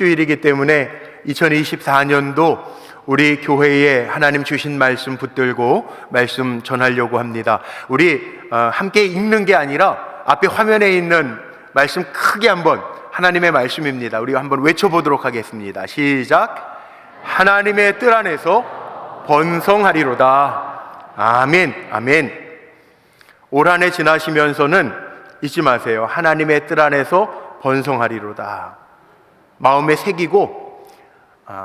주일이기 때문에 2024년도 우리 교회에 하나님 주신 말씀 붙들고 말씀 전하려고 합니다. 우리 함께 읽는 게 아니라 앞에 화면에 있는 말씀 크게 한번, 하나님의 말씀입니다. 우리 한번 외쳐보도록 하겠습니다. 시작. 하나님의 뜰 안에서 번성하리로다. 아멘, 아멘. 올 한 해 지나시면서는 잊지 마세요. 하나님의 뜰 안에서 번성하리로다. 마음에 새기고,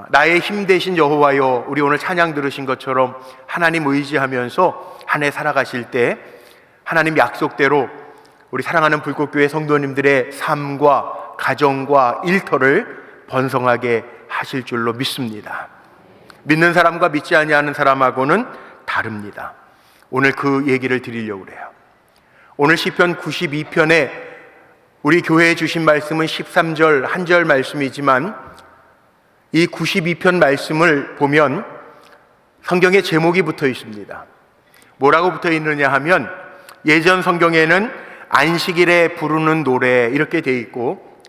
나의 힘 되신 여호와여, 우리 오늘 찬양 들으신 것처럼 하나님 의지하면서 한 해 살아가실 때 하나님 약속대로 우리 사랑하는 불꽃교회 성도님들의 삶과 가정과 일터를 번성하게 하실 줄로 믿습니다. 믿는 사람과 믿지 아니하는 사람하고는 다릅니다. 오늘 그 얘기를 드리려고 그래요. 오늘 시편 92편에 우리 교회에 주신 말씀은 13절 한 절 말씀이지만, 이 92편 말씀을 보면 성경에 제목이 붙어 있습니다. 뭐라고 붙어 있느냐 하면, 예전 성경에는 안식일에 부르는 노래 이렇게 돼 있고,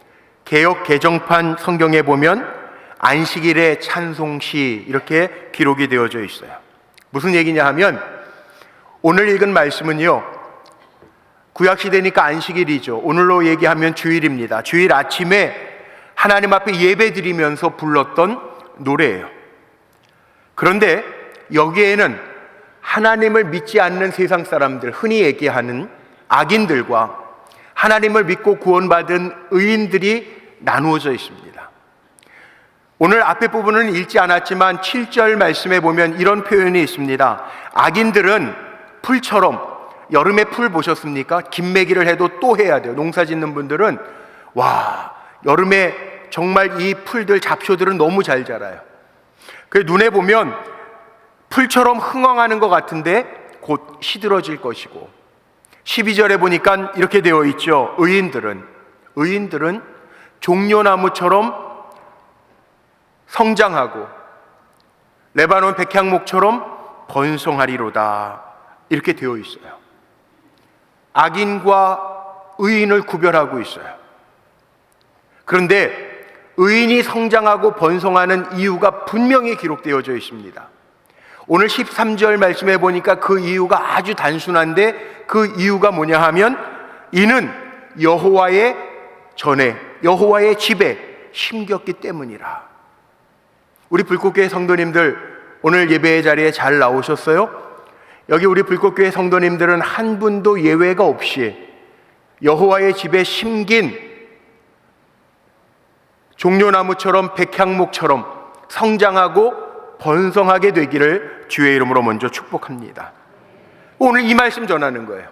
개역 개정판 성경에 보면 안식일의 찬송시 이렇게 기록이 되어져 있어요. 무슨 얘기냐 하면, 오늘 읽은 말씀은요, 구약시대니까 안식일이죠. 오늘로 얘기하면 주일입니다. 주일 아침에 하나님 앞에 예배 드리면서 불렀던 노래예요. 그런데 여기에는 하나님을 믿지 않는 세상 사람들, 흔히 얘기하는 악인들과 하나님을 믿고 구원받은 의인들이 나누어져 있습니다. 오늘 앞에 부분은 읽지 않았지만 7절 말씀에 보면 이런 표현이 있습니다. 악인들은 풀처럼, 여름에 풀 보셨습니까? 김매기를 해도 또 해야 돼요. 농사 짓는 분들은 와, 여름에 정말 이 풀들, 잡초들은 너무 잘 자라요. 그 눈에 보면 풀처럼 흥황하는 것 같은데 곧 시들어질 것이고, 12절에 보니까 이렇게 되어 있죠. 의인들은 종려나무처럼 성장하고 레바논 백향목처럼 번성하리로다. 이렇게 되어 있어요. 악인과 의인을 구별하고 있어요. 그런데 의인이 성장하고 번성하는 이유가 분명히 기록되어져 있습니다. 오늘 13절 말씀해 보니까 그 이유가 아주 단순한데, 그 이유가 뭐냐 하면, 이는 여호와의 전에, 여호와의 집에 심겼기 때문이라. 우리 불꽃교회 성도님들 오늘 예배의 자리에 잘 나오셨어요? 여기 우리 불꽃교회 성도님들은 한 분도 예외가 없이 여호와의 집에 심긴 종려나무처럼 백향목처럼 성장하고 번성하게 되기를 주의 이름으로 먼저 축복합니다. 오늘 이 말씀 전하는 거예요.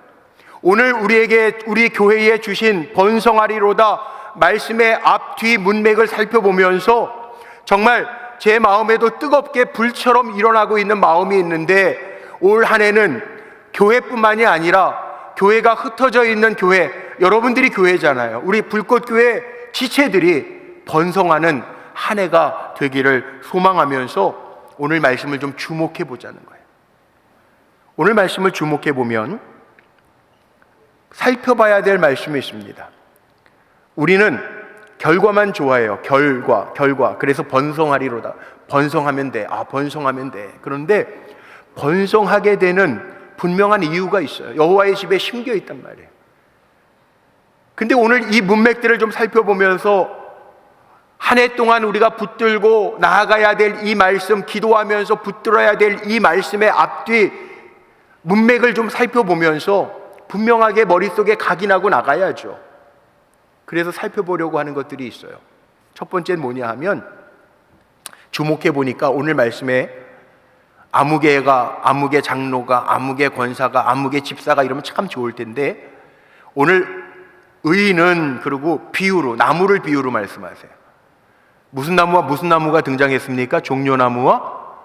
오늘 우리에게, 우리 교회에 주신 번성하리로다 말씀의 앞뒤 문맥을 살펴보면서 정말 제 마음에도 뜨겁게 불처럼 일어나고 있는 마음이 있는데, 올 한 해는 교회뿐만이 아니라 교회가 흩어져 있는 교회, 여러분들이 교회잖아요. 우리 불꽃교회 지체들이 번성하는 한 해가 되기를 소망하면서 오늘 말씀을 좀 주목해 보자는 거예요. 오늘 말씀을 주목해 보면 살펴봐야 될 말씀이 있습니다. 우리는 결과만 좋아해요. 결과. 그래서 번성하리로다. 번성하면 돼. 번성하면 돼. 그런데 번성하게 되는 분명한 이유가 있어요. 여호와의 집에 심겨 있단 말이에요. 근데 오늘 이 문맥들을 좀 살펴보면서 한 해 동안 우리가 붙들고 나아가야 될 이 말씀, 기도하면서 붙들어야 될 이 말씀의 앞뒤 문맥을 좀 살펴보면서 분명하게 머릿속에 각인하고 나가야죠. 그래서 살펴보려고 하는 것들이 있어요. 첫 번째는 뭐냐 하면, 주목해 보니까 오늘 말씀에 아무개가, 아무개 장로가, 아무개 권사가, 아무개 집사가 이러면 참 좋을 텐데, 오늘 의인은 그리고 비유로, 나무를 비유로 말씀하세요. 무슨 나무와 무슨 나무가 등장했습니까? 종려나무와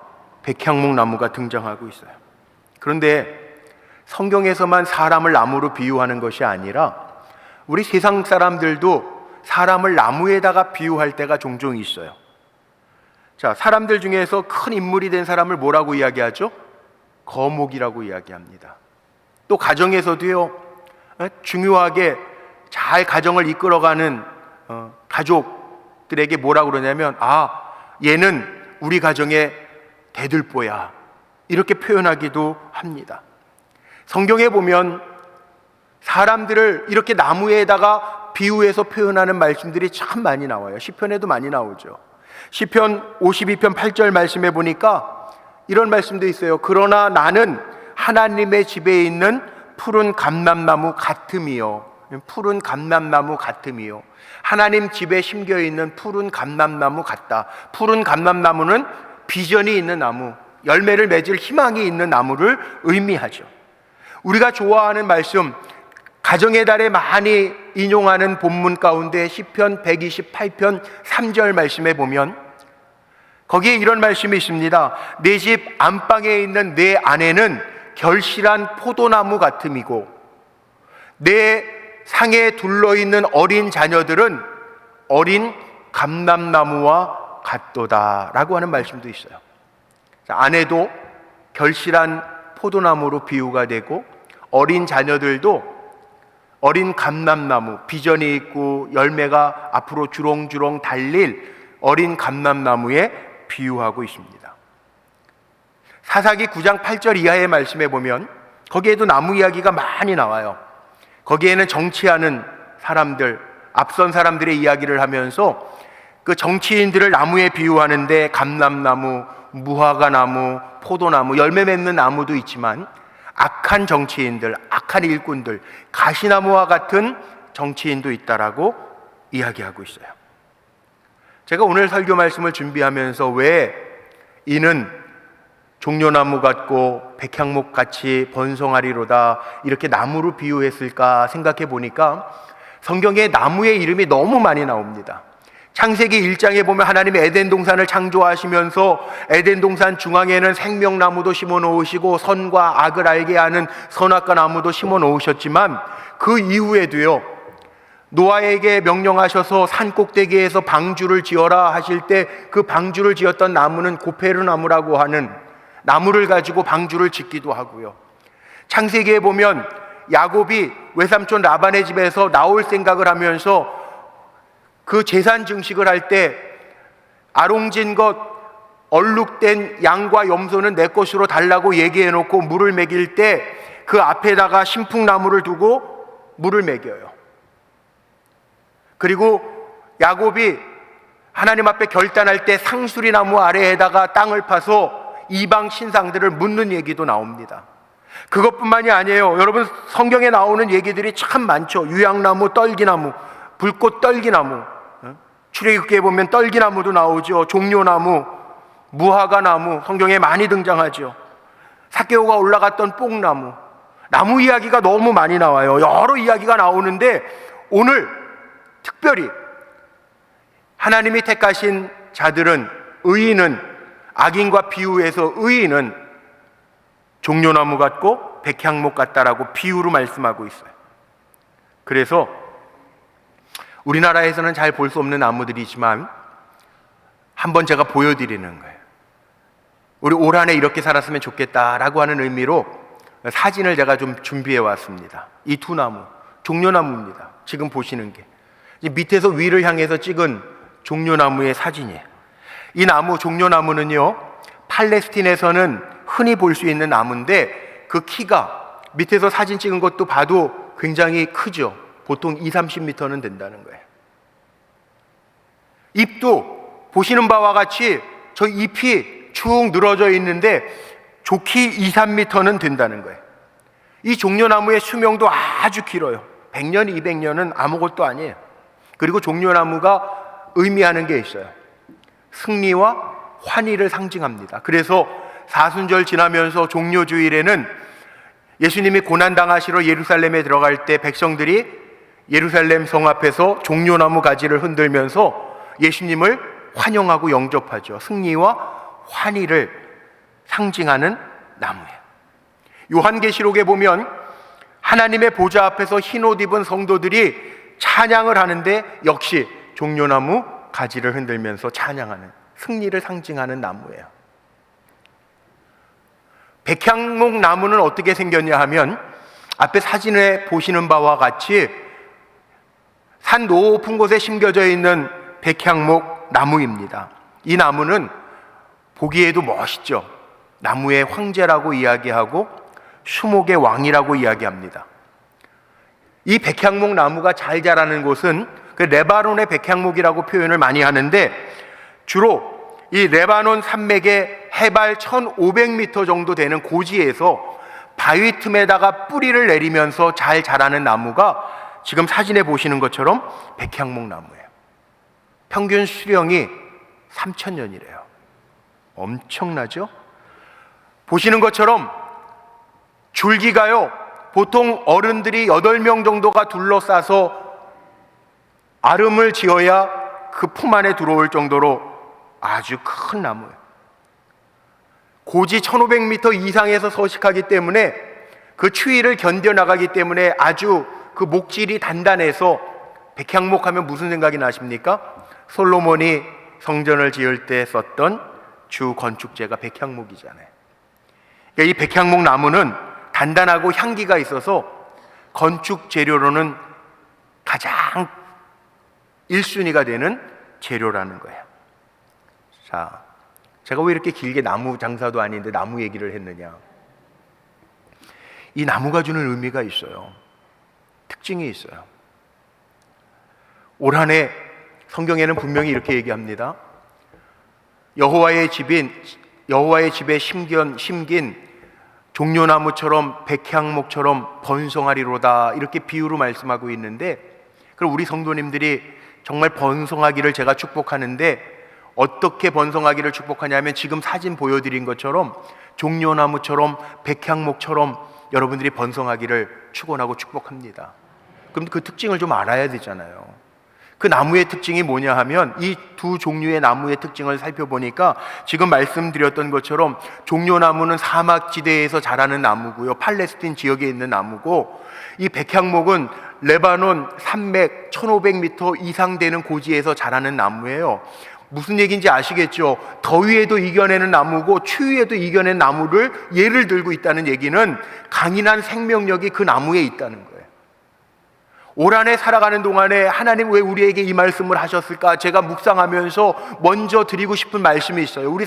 백향목 나무가 등장하고 있어요. 그런데 성경에서만 사람을 나무로 비유하는 것이 아니라 우리 세상 사람들도 사람을 나무에다가 비유할 때가 종종 있어요. 자, 사람들 중에서 큰 인물이 된 사람을 뭐라고 이야기하죠? 거목이라고 이야기합니다. 또 가정에서도요, 중요하게 잘 가정을 이끌어가는 가족, 가족들에게 뭐라 그러냐면 얘는 우리 가정의 대들보야, 이렇게 표현하기도 합니다. 성경에 보면 사람들을 이렇게 나무에다가 비유해서 표현하는 말씀들이 참 많이 나와요. 시편에도 많이 나오죠. 시편 52편 8절 말씀에 보니까 이런 말씀도 있어요. 그러나 나는 하나님의 집에 있는 푸른 감람나무 같음이요. 푸른 감람나무 같음이요. 하나님 집에 심겨 있는 푸른 감람나무 같다. 푸른 감람나무는 비전이 있는 나무, 열매를 맺을 희망이 있는 나무를 의미하죠. 우리가 좋아하는 말씀, 가정의 달에 많이 인용하는 본문 가운데 시편 128편 3절 말씀에 보면 거기에 이런 말씀이 있습니다. 내 집 안방에 있는 내 아내는 결실한 포도나무 같음이고 내 상에 둘러있는 어린 자녀들은 어린 감람나무와 같도다 라고 하는 말씀도 있어요. 아내도 결실한 포도나무로 비유가 되고 어린 자녀들도 어린 감람나무, 비전이 있고 열매가 앞으로 주렁주렁 달릴 어린 감람나무에 비유하고 있습니다. 사사기 9장 8절 이하의 말씀에 보면 거기에도 나무 이야기가 많이 나와요. 거기에는 정치하는 사람들, 앞선 사람들의 이야기를 하면서 그 정치인들을 나무에 비유하는데 감람나무, 무화과나무, 포도나무, 열매 맺는 나무도 있지만 악한 정치인들, 악한 일꾼들, 가시나무와 같은 정치인도 있다라고 이야기하고 있어요. 제가 오늘 설교 말씀을 준비하면서 왜 이는 종려나무 같고 백향목 같이 번성하리로다 이렇게 나무로 비유했을까 생각해 보니까 성경에 나무의 이름이 너무 많이 나옵니다. 창세기 1장에 보면 하나님이 에덴 동산을 창조하시면서 에덴 동산 중앙에는 생명나무도 심어 놓으시고 선과 악을 알게 하는 선악과 나무도 심어 놓으셨지만 그 이후에도요, 노아에게 명령하셔서 산 꼭대기에서 방주를 지어라 하실 때 그 방주를 지었던 나무는 고페르 나무라고 하는 나무를 가지고 방주를 짓기도 하고요. 창세기에 보면 야곱이 외삼촌 라반의 집에서 나올 생각을 하면서 그 제산 증식을 할 때 아롱진 것, 얼룩된 양과 염소는 내 것으로 달라고 얘기해 놓고 물을 먹일 때 그 앞에다가 신풍나무를 두고 물을 먹여요. 그리고 야곱이 하나님 앞에 결단할 때 상수리 나무 아래에다가 땅을 파서 이방 신상들을 묻는 얘기도 나옵니다. 그것뿐만이 아니에요. 여러분, 성경에 나오는 얘기들이 참 많죠. 유향나무, 떨기나무, 불꽃 떨기나무, 출애굽기에 보면 떨기나무도 나오죠. 종려나무, 무화과나무, 성경에 많이 등장하죠. 삭개오가 올라갔던 뽕나무, 나무 이야기가 너무 많이 나와요. 여러 이야기가 나오는데 오늘 특별히 하나님이 택하신 자들은, 의인은 악인과 비유해서 의인은 종려나무 같고 백향목 같다라고 비유로 말씀하고 있어요. 그래서 우리나라에서는 잘 볼 수 없는 나무들이지만 한번 제가 보여드리는 거예요. 우리 올 한 해 이렇게 살았으면 좋겠다라고 하는 의미로 사진을 제가 좀 준비해 왔습니다. 이 두 나무, 종려나무입니다. 지금 보시는 게 밑에서 위를 향해서 찍은 종려나무의 사진이에요. 이 나무, 종려나무는요, 팔레스틴에서는 흔히 볼 수 있는 나무인데 그 키가 밑에서 사진 찍은 것도 봐도 굉장히 크죠. 보통 20-30m는 된다는 거예요. 잎도 보시는 바와 같이 저 잎이 쭉 늘어져 있는데 좋기 2-3m는 된다는 거예요. 이 종려나무의 수명도 아주 길어요. 100년, 200년은 아무것도 아니에요. 그리고 종려나무가 의미하는 게 있어요. 승리와 환희를 상징합니다. 그래서 사순절 지나면서 종려주일에는 예수님이 고난당하시러 예루살렘에 들어갈 때 백성들이 예루살렘 성 앞에서 종려나무 가지를 흔들면서 예수님을 환영하고 영접하죠. 승리와 환희를 상징하는 나무예요. 요한계시록에 보면 하나님의 보좌 앞에서 흰옷 입은 성도들이 찬양을 하는데 역시 종려나무 가지를 흔들면서 찬양하는, 승리를 상징하는 나무예요. 백향목 나무는 어떻게 생겼냐 하면 앞에 사진에 보시는 바와 같이 산 높은 곳에 심겨져 있는 백향목 나무입니다. 이 나무는 보기에도 멋있죠. 나무의 황제라고 이야기하고 수목의 왕이라고 이야기합니다. 이 백향목 나무가 잘 자라는 곳은 그 레바논의 백향목이라고 표현을 많이 하는데, 주로 이 레바논 산맥의 해발 1500m 정도 되는 고지에서 바위 틈에다가 뿌리를 내리면서 잘 자라는 나무가 지금 사진에 보시는 것처럼 백향목 나무예요. 평균 수령이 3000년이래요. 엄청나죠? 보시는 것처럼 줄기가요, 보통 어른들이 8명 정도가 둘러싸서 아름을 지어야 그 품 안에 들어올 정도로 아주 큰 나무예요. 고지 1500m 이상에서 서식하기 때문에 그 추위를 견뎌나가기 때문에 아주 그 목질이 단단해서, 백향목 하면 무슨 생각이 나십니까? 솔로몬이 성전을 지을 때 썼던 주 건축재가 백향목이잖아요. 그러니까 이 백향목 나무는 단단하고 향기가 있어서 건축 재료로는 가장 1순위가 되는 재료라는 거예요. 자, 제가 왜 이렇게 길게 나무 장사도 아닌데 나무 얘기를 했느냐? 이 나무가 주는 의미가 있어요. 특징이 있어요. 올 한 해 성경에는 분명히 이렇게 얘기합니다. 여호와의 집에 심긴 종려나무처럼 백향목처럼 번성하리로다, 이렇게 비유로 말씀하고 있는데, 그럼 우리 성도님들이 정말 번성하기를 제가 축복하는데, 어떻게 번성하기를 축복하냐면 지금 사진 보여드린 것처럼 종려나무처럼 백향목처럼 여러분들이 번성하기를 축원하고 축복합니다. 그럼 그 특징을 좀 알아야 되잖아요. 그 나무의 특징이 뭐냐 하면, 이 두 종류의 나무의 특징을 살펴보니까 지금 말씀드렸던 것처럼 종려나무는 사막지대에서 자라는 나무고요, 팔레스틴 지역에 있는 나무고, 이 백향목은 레바논 산맥 1500m 이상 되는 고지에서 자라는 나무예요. 무슨 얘기인지 아시겠죠? 더위에도 이겨내는 나무고 추위에도 이겨낸 나무를 예를 들고 있다는 얘기는 강인한 생명력이 그 나무에 있다는 거예요. 올 한 해 살아가는 동안에 하나님 왜 우리에게 이 말씀을 하셨을까? 제가 묵상하면서 먼저 드리고 싶은 말씀이 있어요. 우리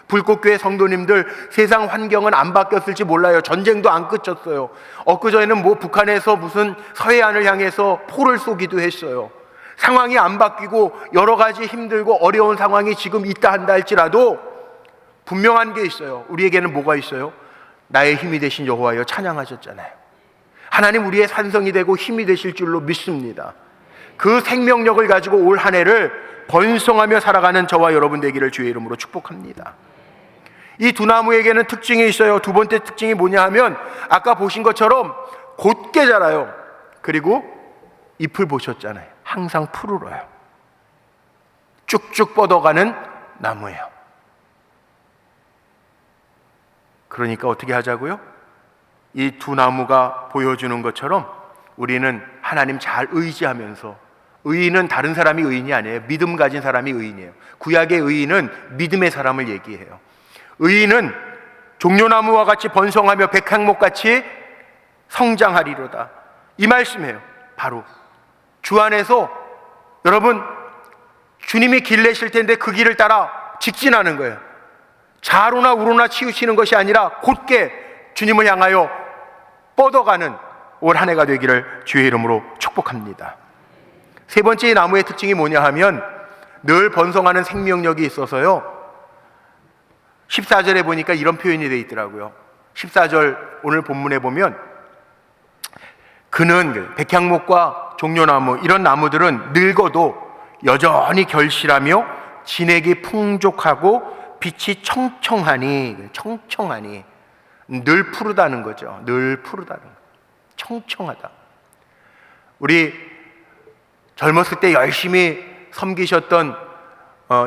불꽃교회 성도님들, 세상 환경은 안 바뀌었을지 몰라요. 전쟁도 안 끝쳤어요. 엊그저에는 북한에서 무슨 서해안을 향해서 포를 쏘기도 했어요. 상황이 안 바뀌고 여러 가지 힘들고 어려운 상황이 지금 있다 한다 할지라도 분명한 게 있어요. 우리에게는 뭐가 있어요? 나의 힘이 되신 여호와여 찬양하셨잖아요. 하나님 우리의 산성이 되고 힘이 되실 줄로 믿습니다. 그 생명력을 가지고 올 한 해를 번성하며 살아가는 저와 여러분 되기를 주의 이름으로 축복합니다. 이 두 나무에게는 특징이 있어요. 두 번째 특징이 뭐냐 하면, 아까 보신 것처럼 곧게 자라요. 그리고 잎을 보셨잖아요. 항상 푸르러요. 쭉쭉 뻗어가는 나무예요. 그러니까 어떻게 하자고요? 이 두 나무가 보여주는 것처럼 우리는 하나님 잘 의지하면서, 의인은 다른 사람이 의인이 아니에요. 믿음 가진 사람이 의인이에요. 구약의 의인은 믿음의 사람을 얘기해요. 의인은 종려나무와 같이 번성하며 백향목같이 성장하리로다, 이 말씀이에요. 바로 주 안에서 여러분, 주님이 길 내실 텐데 그 길을 따라 직진하는 거예요. 좌로나 우로나 치우치는 것이 아니라 곧게 주님을 향하여 뻗어가는 올 한 해가 되기를 주의 이름으로 축복합니다. 세 번째 나무의 특징이 뭐냐 하면, 늘 번성하는 생명력이 있어서요, 14절에 보니까 이런 표현이 되어 있더라고요. 14절 오늘 본문에 보면, 그는 백향목과 종려나무, 이런 나무들은 늙어도 여전히 결실하며 진액이 풍족하고 빛이 청청하니 늘 푸르다는 거죠. 늘 푸르다는 거. 청청하다. 우리 젊었을 때 열심히 섬기셨던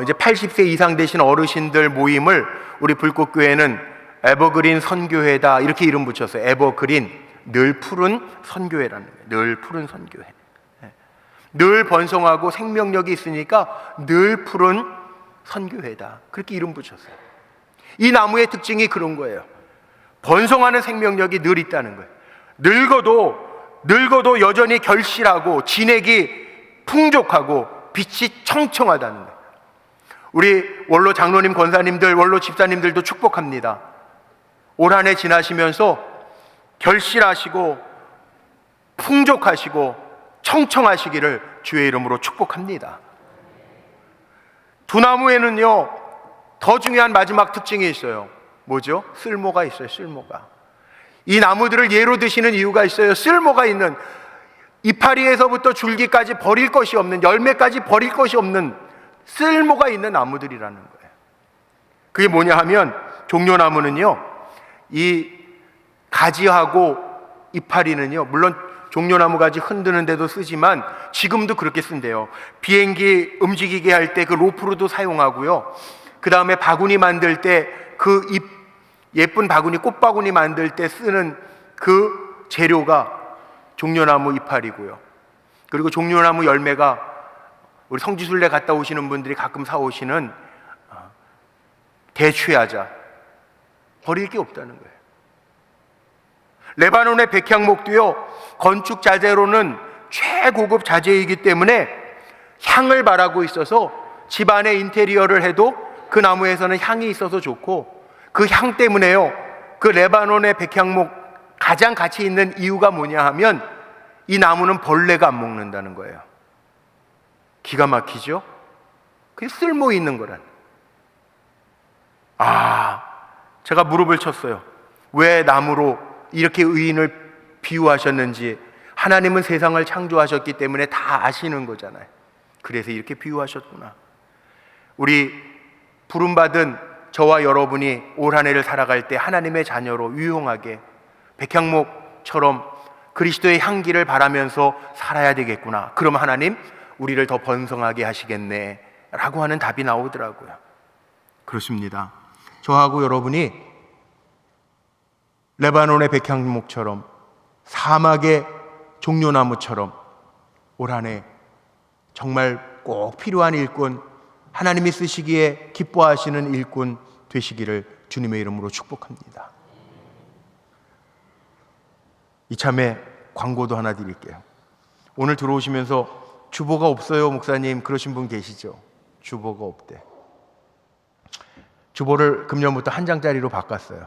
이제 80세 이상 되신 어르신들 모임을 우리 불꽃교회는 에버그린 선교회다, 이렇게 이름 붙였어요. 에버그린, 늘 푸른 선교회라는 거예요. 늘 푸른 선교회. 늘 번성하고 생명력이 있으니까 늘 푸른 선교회다, 그렇게 이름 붙였어요. 이 나무의 특징이 그런 거예요. 번성하는 생명력이 늘 있다는 거예요. 늙어도 여전히 결실하고 진액이 풍족하고 빛이 청청하다는 거예요. 우리 원로 장로님, 권사님들, 원로 집사님들도 축복합니다. 올 한 해 지나시면서 결실하시고 풍족하시고 청청하시기를 주의 이름으로 축복합니다. 두나무에는요, 더 중요한 마지막 특징이 있어요. 뭐죠? 쓸모가 있어요. 쓸모가. 이 나무들을 예로 드시는 이유가 있어요. 쓸모가 있는, 이파리에서부터 줄기까지 버릴 것이 없는, 열매까지 버릴 것이 없는 쓸모가 있는 나무들이라는 거예요. 그게 뭐냐 하면, 종려나무는요, 이 가지하고 이파리는요, 물론 종려나무 가지 흔드는 데도 쓰지만 지금도 그렇게 쓴대요. 비행기 움직이게 할 때 그 로프로도 사용하고요. 그 다음에 바구니 만들 때 그 예쁜 바구니, 꽃바구니 만들 때 쓰는 그 재료가 종려나무 이파리고요. 그리고 종려나무 열매가 우리 성지순례 갔다 오시는 분들이 가끔 사오시는 대추야자, 버릴 게 없다는 거예요. 레바논의 백향목도요, 건축 자재로는 최고급 자재이기 때문에 향을 발하고 있어서 집안의 인테리어를 해도 그 나무에서는 향이 있어서 좋고, 그 향 때문에요, 그 레바논의 백향목 가장 가치 있는 이유가 뭐냐 하면 이 나무는 벌레가 안 먹는다는 거예요. 기가 막히죠? 그게 쓸모 있는 거란. 제가 무릎을 쳤어요. 왜 나무로 이렇게 의인을 비유하셨는지. 하나님은 세상을 창조하셨기 때문에 다 아시는 거잖아요. 그래서 이렇게 비유하셨구나. 우리 부름받은 저와 여러분이 올 한 해를 살아갈 때 하나님의 자녀로 유용하게 백향목처럼 그리스도의 향기를 바라면서 살아야 되겠구나. 그럼 하나님 우리를 더 번성하게 하시겠네 라고 하는 답이 나오더라고요. 그렇습니다. 저하고 여러분이 레바논의 백향목처럼, 사막의 종려나무처럼 올 한 해 정말 꼭 필요한 일꾼, 하나님이 쓰시기에 기뻐하시는 일꾼 되시기를 주님의 이름으로 축복합니다. 이참에 광고도 하나 드릴게요. 오늘 들어오시면서 주보가 없어요 목사님 그러신 분 계시죠? 주보가 없대. 주보를 금년부터 한 장짜리로 바꿨어요.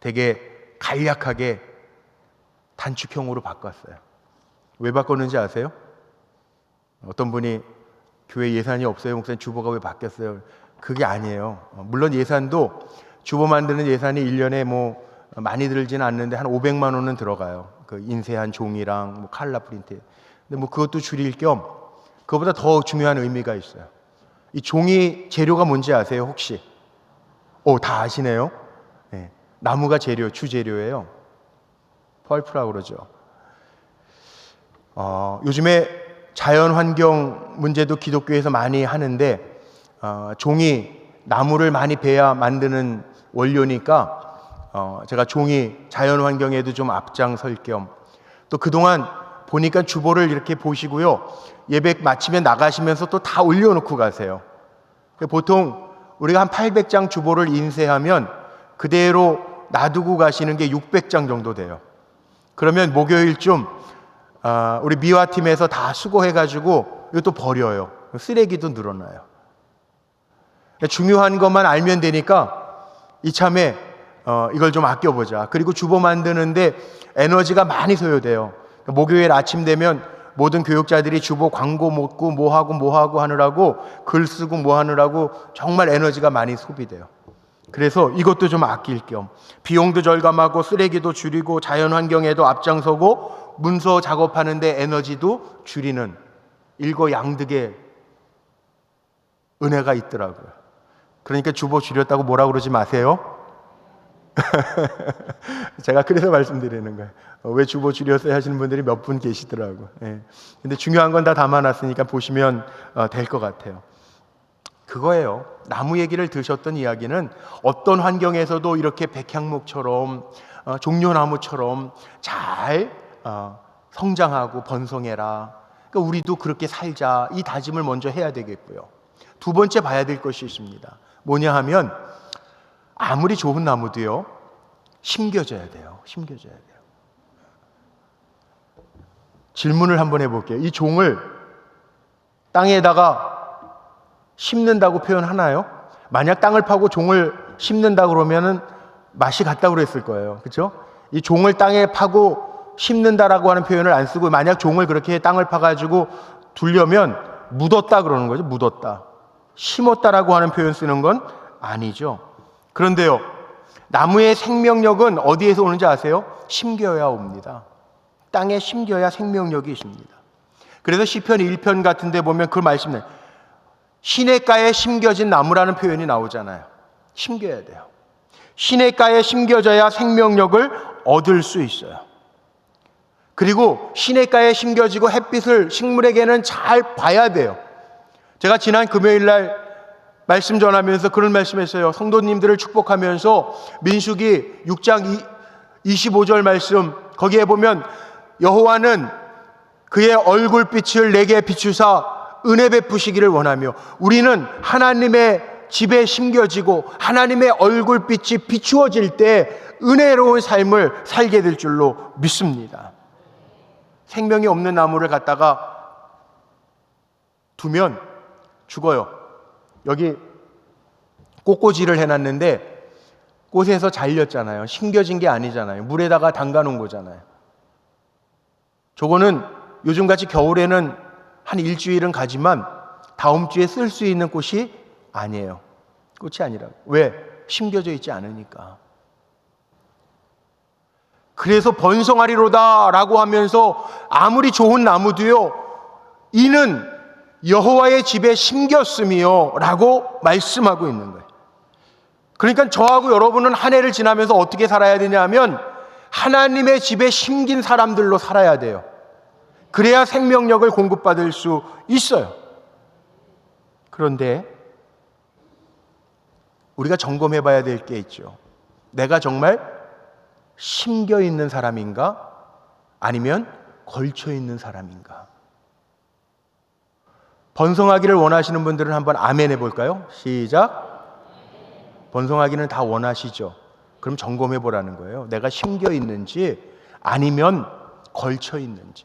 되게 간략하게 단축형으로 바꿨어요. 왜 바꿨는지 아세요? 어떤 분이 교회 예산이 없어요 목사님 주보가 왜 바뀌었어요? 그게 아니에요. 물론 예산도 주보 만드는 예산이 1년에 뭐 많이 들지는 않는데 한 500만 원은 들어가요. 그 인쇄한 종이랑 뭐 칼라 프린트. 근데 뭐 그것도 줄일 겸 그거보다 더 중요한 의미가 있어요. 이 종이 재료가 뭔지 아세요 혹시? 다 아시네요. 네. 나무가 재료, 주재료예요. 펄프라고 그러죠. 요즘에 자연환경 문제도 기독교에서 많이 하는데 종이 나무를 많이 베야 만드는 원료니까 제가 종이 자연환경에도 좀 앞장설 겸 또 그동안 보니까 주보를 이렇게 보시고요. 예배 마치면 나가시면서 또 다 올려놓고 가세요. 보통 우리가 한 800장 주보를 인쇄하면 그대로 놔두고 가시는 게 600장 정도 돼요. 그러면 목요일쯤 우리 미화팀에서 다 수거해가지고 이것도 버려요. 쓰레기도 늘어나요. 중요한 것만 알면 되니까 이참에 이걸 좀 아껴보자. 그리고 주보 만드는데 에너지가 많이 소요돼요. 목요일 아침 되면 모든 교육자들이 주보 광고 먹고 뭐하고 하느라고 글 쓰고 뭐 하느라고 정말 에너지가 많이 소비돼요. 그래서 이것도 좀 아낄 겸 비용도 절감하고 쓰레기도 줄이고 자연환경에도 앞장서고 문서 작업하는데 에너지도 줄이는 일거양득의 은혜가 있더라고요. 그러니까 주보 줄였다고 뭐라 그러지 마세요. 제가 그래서 말씀드리는 거예요. 왜 주보 줄였어요 하시는 분들이 몇 분 계시더라고요. 근데 중요한 건 다 담아놨으니까 보시면 될 것 같아요. 그거예요. 나무 얘기를 들으셨던 이야기는 어떤 환경에서도 이렇게 백향목처럼 종려나무처럼 잘 성장하고 번성해라. 그러니까 우리도 그렇게 살자. 이 다짐을 먼저 해야 되겠고요. 두 번째 봐야 될 것이 있습니다. 뭐냐 하면 아무리 좋은 나무도요. 심겨져야 돼요. 심겨져야 돼요. 질문을 한번 해볼게요. 이 종을 땅에다가 심는다고 표현하나요? 만약 땅을 파고 종을 심는다 그러면은 맛이 같다고 그랬을 거예요. 그렇죠? 이 종을 땅에 파고 심는다라고 하는 표현을 안 쓰고, 만약 종을 그렇게 땅을 파가지고 두려면 묻었다 그러는 거죠. 묻었다. 심었다라고 하는 표현 쓰는 건 아니죠. 그런데요, 나무의 생명력은 어디에서 오는지 아세요? 심겨야 옵니다. 땅에 심겨야 생명력이 있습니다. 그래서 시편 1편 같은 데 보면 그 말씀에 시냇가에 심겨진 나무라는 표현이 나오잖아요. 심겨야 돼요. 시냇가에 심겨져야 생명력을 얻을 수 있어요. 그리고 시냇가에 심겨지고 햇빛을 식물에게는 잘 봐야 돼요. 제가 지난 금요일 날 말씀 전하면서 그런 말씀했어요. 성도님들을 축복하면서 민수기 6장 25절 말씀, 거기에 보면 여호와는 그의 얼굴빛을 내게 비추사 은혜 베푸시기를 원하며, 우리는 하나님의 집에 심겨지고 하나님의 얼굴빛이 비추어질 때 은혜로운 삶을 살게 될 줄로 믿습니다. 생명이 없는 나무를 갖다가 두면 죽어요. 여기 꽃꽂이를 해놨는데 꽃에서 잘렸잖아요. 심겨진 게 아니잖아요. 물에다가 담가 놓은 거잖아요. 저거는 요즘같이 겨울에는 한 일주일은 가지만 다음 주에 쓸 수 있는 꽃이 아니에요. 꽃이 아니라고. 왜? 심겨져 있지 않으니까. 그래서 번성하리로다 라고 하면서 아무리 좋은 나무도요, 이는 여호와의 집에 심겼음이요 라고 말씀하고 있는 거예요. 그러니까 저하고 여러분은 한 해를 지나면서 어떻게 살아야 되냐 하면 하나님의 집에 심긴 사람들로 살아야 돼요. 그래야 생명력을 공급받을 수 있어요. 그런데 우리가 점검해 봐야 될 게 있죠. 내가 정말 심겨 있는 사람인가? 아니면 걸쳐 있는 사람인가? 번성하기를 원하시는 분들은 한번 아멘 해볼까요? 시작. 번성하기는 다 원하시죠. 그럼 점검해 보라는 거예요. 내가 심겨 있는지 아니면 걸쳐 있는지.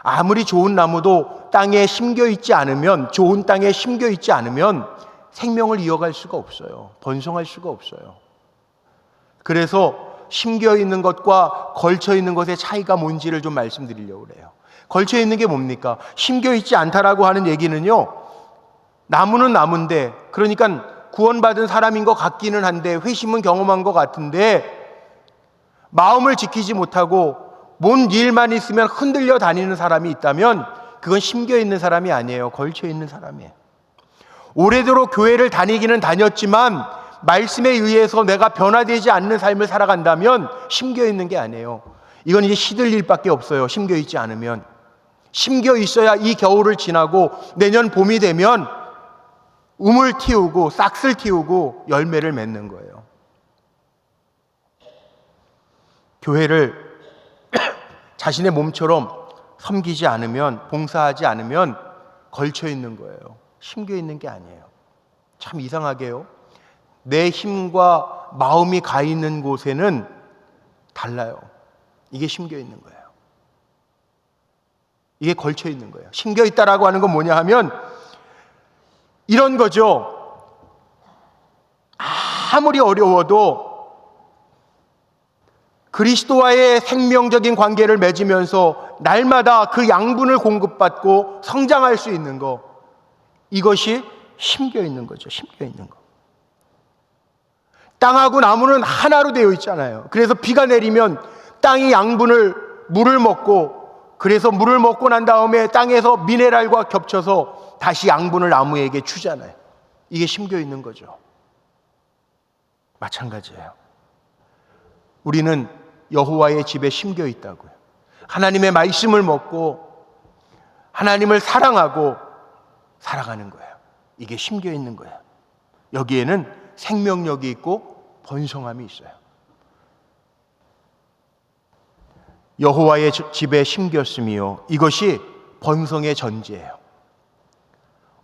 아무리 좋은 나무도 땅에 심겨 있지 않으면, 좋은 땅에 심겨 있지 않으면 생명을 이어갈 수가 없어요. 번성할 수가 없어요. 그래서 심겨 있는 것과 걸쳐 있는 것의 차이가 뭔지를 좀 말씀드리려고 그래요. 걸쳐 있는 게 뭡니까? 심겨 있지 않다라고 하는 얘기는요, 나무는 나무인데, 그러니까 구원받은 사람인 것 같기는 한데, 회심은 경험한 것 같은데 마음을 지키지 못하고 뭔 일만 있으면 흔들려 다니는 사람이 있다면 그건 심겨 있는 사람이 아니에요. 걸쳐 있는 사람이에요. 오래도록 교회를 다니기는 다녔지만 말씀에 의해서 내가 변화되지 않는 삶을 살아간다면 심겨 있는 게 아니에요. 이건 이제 시들일 밖에 없어요. 심겨 있지 않으면. 심겨 있어야 이 겨울을 지나고 내년 봄이 되면 우물 틔우고 싹쓸 틔우고 열매를 맺는 거예요. 교회를 자신의 몸처럼 섬기지 않으면, 봉사하지 않으면 걸쳐 있는 거예요. 심겨 있는 게 아니에요. 참 이상하게요, 내 힘과 마음이 가 있는 곳에는 달라요. 이게 심겨 있는 거예요. 이게 걸쳐 있는 거예요. 심겨 있다라고 하는 건 뭐냐 하면 이런 거죠. 아무리 어려워도 그리스도와의 생명적인 관계를 맺으면서 날마다 그 양분을 공급받고 성장할 수 있는 거, 이것이 심겨 있는 거죠. 심겨 있는 거. 땅하고 나무는 하나로 되어 있잖아요. 그래서 비가 내리면 땅이 양분을, 물을 먹고, 그래서 물을 먹고 난 다음에 땅에서 미네랄과 겹쳐서 다시 양분을 나무에게 주잖아요. 이게 심겨 있는 거죠. 마찬가지예요. 우리는 여호와의 집에 심겨 있다고요. 하나님의 말씀을 먹고 하나님을 사랑하고 살아가는 거예요. 이게 심겨 있는 거예요. 여기에는 생명력이 있고 번성함이 있어요. 여호와의 집에 심겼으며 이것이 번성의 전제예요.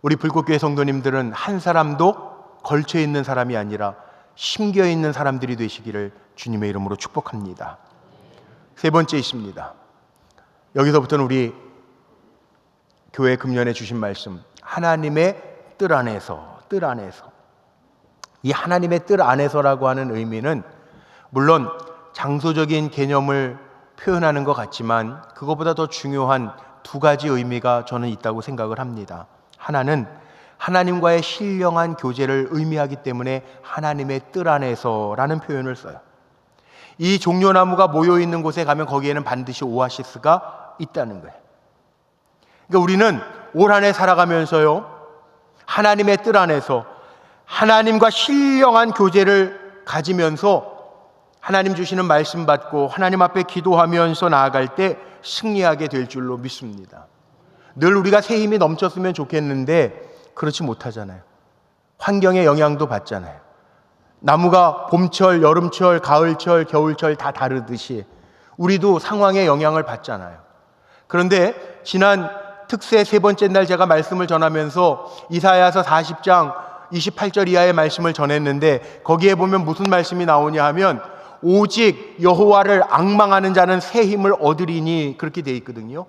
우리 불꽃교회 성도님들은 한 사람도 걸쳐 있는 사람이 아니라 심겨 있는 사람들이 되시기를 주님의 이름으로 축복합니다. 세 번째 있습니다. 여기서부터는 우리 교회 금년에 주신 말씀, 하나님의 뜰 안에서, 뜰 안에서. 이 하나님의 뜰 안에서라고 하는 의미는 물론 장소적인 개념을 표현하는 것 같지만 그것보다 더 중요한 두 가지 의미가 저는 있다고 생각을 합니다. 하나는 하나님과의 신령한 교제를 의미하기 때문에 하나님의 뜰 안에서라는 표현을 써요. 이 종려나무가 모여있는 곳에 가면 거기에는 반드시 오아시스가 있다는 거예요. 그러니까 우리는 올 한 해 살아가면서요, 하나님의 뜰 안에서 하나님과 신령한 교제를 가지면서 하나님 주시는 말씀 받고 하나님 앞에 기도하면서 나아갈 때 승리하게 될 줄로 믿습니다. 늘 우리가 새 힘이 넘쳤으면 좋겠는데 그렇지 못하잖아요. 환경의 영향도 받잖아요. 나무가 봄철, 여름철, 가을철, 겨울철 다 다르듯이 우리도 상황의 영향을 받잖아요. 그런데 지난 특세 세 번째 날 제가 말씀을 전하면서 이사야서 40장 28절 이하의 말씀을 전했는데 거기에 보면 무슨 말씀이 나오냐 하면 오직 여호와를 앙망하는 자는 새 힘을 얻으리니 그렇게 되어 있거든요.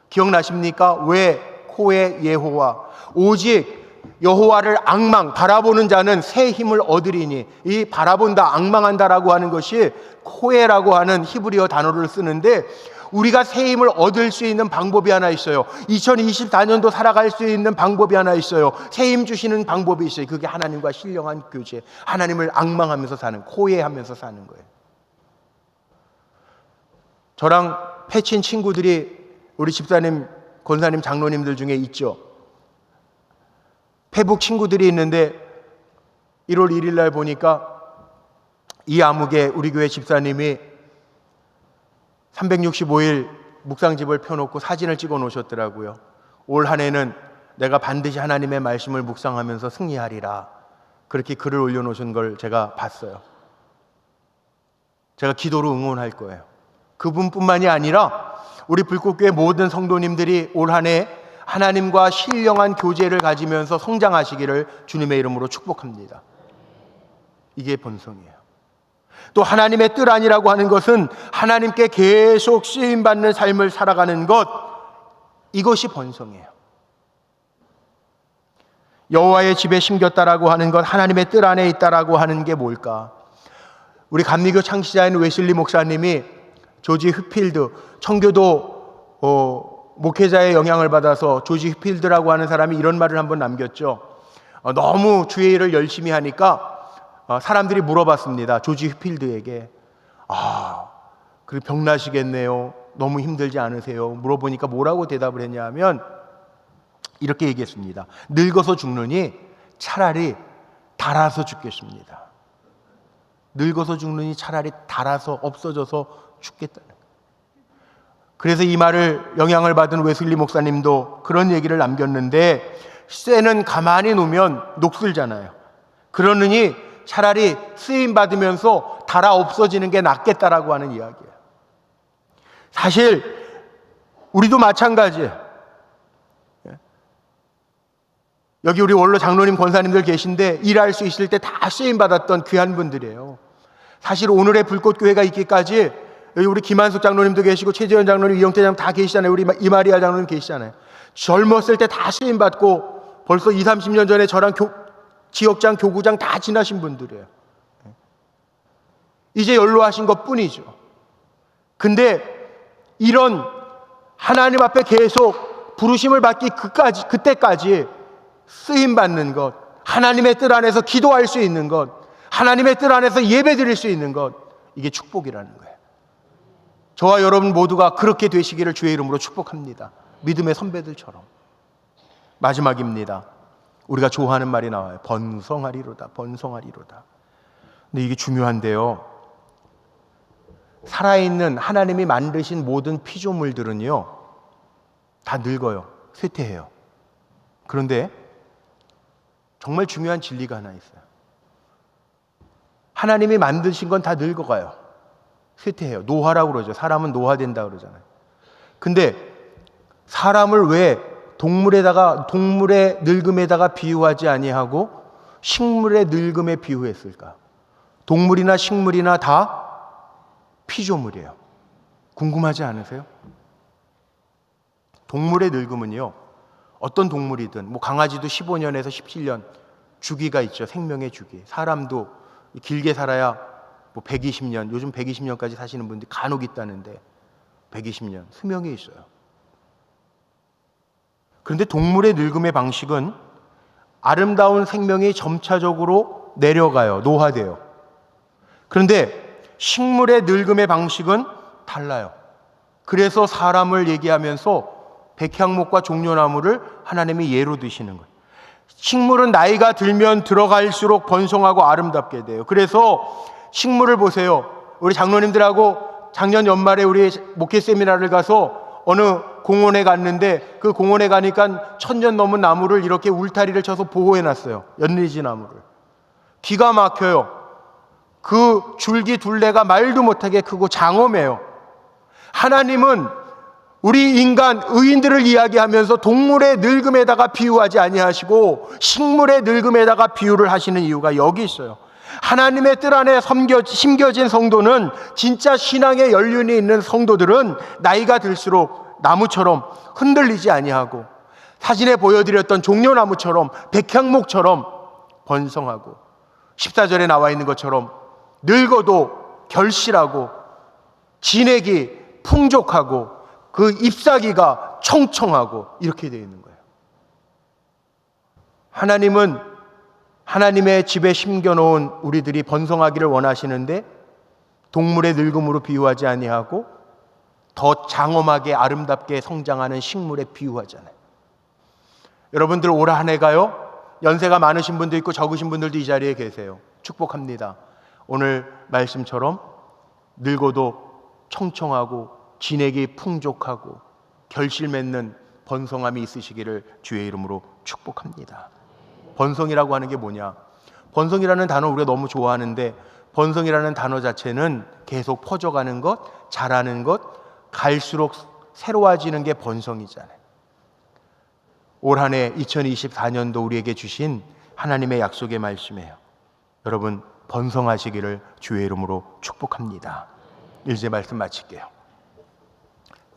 기억나십니까? 왜 코의 여호와, 오직 여호와를 앙망 바라보는 자는 새 힘을 얻으리니, 이 바라본다, 앙망한다라고 하는 것이 코에라고 하는 히브리어 단어를 쓰는데 우리가 새 힘을 얻을 수 있는 방법이 하나 있어요. 2024년도 살아갈 수 있는 방법이 하나 있어요. 새 힘 주시는 방법이 있어요. 그게 하나님과 신령한 교제, 하나님을 앙망하면서 사는, 코에하면서 사는 거예요. 저랑 패친 친구들이 우리 집사님, 권사님, 장로님들 중에 있죠. 페북 친구들이 있는데 1월 1일 날 보니까 이 암흑에 우리 교회 집사님이 365일 묵상집을 펴놓고 사진을 찍어 놓으셨더라고요. 올 한 해는 내가 반드시 하나님의 말씀을 묵상하면서 승리하리라, 그렇게 글을 올려놓으신 걸 제가 봤어요. 제가 기도로 응원할 거예요. 그분뿐만이 아니라 우리 불꽃교회 모든 성도님들이 올 한 해 하나님과 신령한 교제를 가지면서 성장하시기를 주님의 이름으로 축복합니다. 이게 본성이에요. 또 하나님의 뜰 안이라고 하는 것은 하나님께 계속 쓰임받는 삶을 살아가는 것, 이것이 본성이에요. 여호와의 집에 심겼다라고 하는 것, 하나님의 뜰 안에 있다라고 하는 게 뭘까? 우리 감리교 창시자인 웨슬리 목사님이 조지 휘필드, 청교도 목회자의 영향을 받아서 조지 휘필드라고 하는 사람이 이런 말을 한번 남겼죠. 너무 주의 일을 열심히 하니까 사람들이 물어봤습니다. 조지 휘필드에게, 그래 병나시겠네요, 너무 힘들지 않으세요? 물어보니까 뭐라고 대답을 했냐 하면 이렇게 얘기했습니다. 늙어서 죽느니 차라리 닳아서 죽겠습니다. 늙어서 죽느니 차라리 닳아서 없어져서 죽겠다는. 그래서 이 말을 영향을 받은 웨슬리 목사님도 그런 얘기를 남겼는데, 쇠는 가만히 놓으면 녹슬잖아요. 그러느니 차라리 쓰임 받으면서 닳아 없어지는 게 낫겠다라고 하는 이야기예요. 사실 우리도 마찬가지예요. 여기 우리 원로 장로님, 권사님들 계신데 일할 수 있을 때 다 쓰임 받았던 귀한 분들이에요. 사실 오늘의 불꽃교회가 있기까지 여기 우리 김한숙 장로님도 계시고 최재현 장로님, 이영태 장로님 다 계시잖아요. 우리 이마리아 장로님 계시잖아요. 젊었을 때 다 쓰임 받고 벌써 20, 30년 전에 저랑 지역장, 교구장 다 지나신 분들이에요. 이제 연로하신 것 뿐이죠. 근데 이런 하나님 앞에 계속 부르심을 받기 그때까지 쓰임 받는 것, 하나님의 뜰 안에서 기도할 수 있는 것, 하나님의 뜰 안에서 예배 드릴 수 있는 것, 이게 축복이라는 거예요. 저와 여러분 모두가 그렇게 되시기를 주의 이름으로 축복합니다. 믿음의 선배들처럼. 마지막입니다. 우리가 좋아하는 말이 나와요. 번성하리로다, 번성하리로다. 근데 이게 중요한데요, 살아있는 하나님이 만드신 모든 피조물들은요 다 늙어요. 쇠퇴해요. 그런데 정말 중요한 진리가 하나 있어요. 하나님이 만드신 건 다 늙어가요. 쇠퇴해요. 노화라고 그러죠. 사람은 노화된다 그러잖아요. 근데 사람을 왜 동물의 늙음에다가 비유하지 아니하고 식물의 늙음에 비유했을까? 동물이나 식물이나 다 피조물이에요. 궁금하지 않으세요? 동물의 늙음은요, 어떤 동물이든 뭐 강아지도 15년에서 17년 주기가 있죠. 생명의 주기. 사람도 길게 살아야 뭐 120년, 요즘 120년까지 사시는 분들이 간혹 있다는데 120년 수명이 있어요. 그런데 동물의 늙음의 방식은 아름다운 생명이 점차적으로 내려가요. 노화돼요. 그런데 식물의 늙음의 방식은 달라요. 그래서 사람을 얘기하면서 백향목과 종려나무를 하나님이 예로 드시는 거예요. 식물은 나이가 들면 들어갈수록 번성하고 아름답게 돼요. 그래서 식물을 보세요. 우리 장로님들하고 작년 연말에 우리 목회 세미나를 가서 어느 공원에 갔는데 그 공원에 가니까 1000년 넘은 나무를 이렇게 울타리를 쳐서 보호해놨어요. 연리지 나무를. 기가 막혀요. 그 줄기 둘레가 말도 못하게 크고 장엄해요. 하나님은 우리 인간 의인들을 이야기하면서 동물의 늙음에다가 비유하지 아니하시고 식물의 늙음에다가 비유를 하시는 이유가 여기 있어요. 하나님의 뜰 안에 심겨진 성도는, 진짜 신앙의 연륜이 있는 성도들은 나이가 들수록 나무처럼 흔들리지 아니하고 사진에 보여드렸던 종려나무처럼 백향목처럼 번성하고 14절에 나와 있는 것처럼 늙어도 결실하고 진액이 풍족하고 그 잎사귀가 청청하고 이렇게 되어 있는 거예요. 하나님은 하나님의 집에 심겨놓은 우리들이 번성하기를 원하시는데 동물의 늙음으로 비유하지 아니하고 더 장엄하게 아름답게 성장하는 식물에 비유하잖아요. 여러분들 올 한 해가요, 연세가 많으신 분도 있고 적으신 분들도 이 자리에 계세요. 축복합니다. 오늘 말씀처럼 늙어도 청청하고 진액이 풍족하고 결실 맺는 번성함이 있으시기를 주의 이름으로 축복합니다. 번성이라고 하는 게 뭐냐? 번성이라는 단어 우리가 너무 좋아하는데 번성이라는 단어 자체는 계속 퍼져가는 것, 자라는 것, 갈수록 새로워지는 게 번성이잖아요. 올 한 해 2024년도 우리에게 주신 하나님의 약속의 말씀이에요. 여러분 번성하시기를 주의 이름으로 축복합니다. 이제 말씀 마칠게요.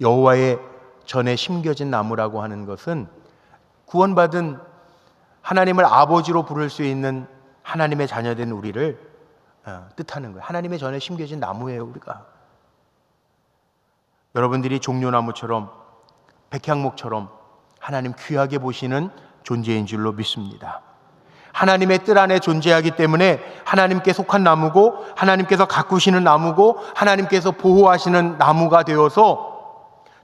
여호와의 전에 심겨진 나무라고 하는 것은 구원받은 하나님을 아버지로 부를 수 있는 하나님의 자녀된 우리를 뜻하는 거예요. 하나님의 전에 심겨진 나무예요, 우리가. 여러분들이 종려나무처럼 백향목처럼 하나님 귀하게 보시는 존재인 줄로 믿습니다. 하나님의 뜰 안에 존재하기 때문에 하나님께 속한 나무고 하나님께서 가꾸시는 나무고 하나님께서 보호하시는 나무가 되어서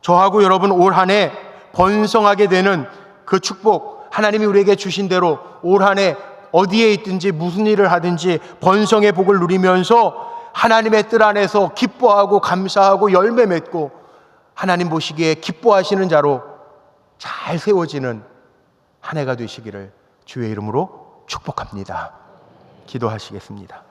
저하고 여러분 올 한 해 번성하게 되는 그 축복, 하나님이 우리에게 주신 대로 올 한 해 어디에 있든지 무슨 일을 하든지 번성의 복을 누리면서 하나님의 뜰 안에서 기뻐하고 감사하고 열매 맺고 하나님 보시기에 기뻐하시는 자로 잘 세워지는 한 해가 되시기를 주의 이름으로 축복합니다. 기도하시겠습니다.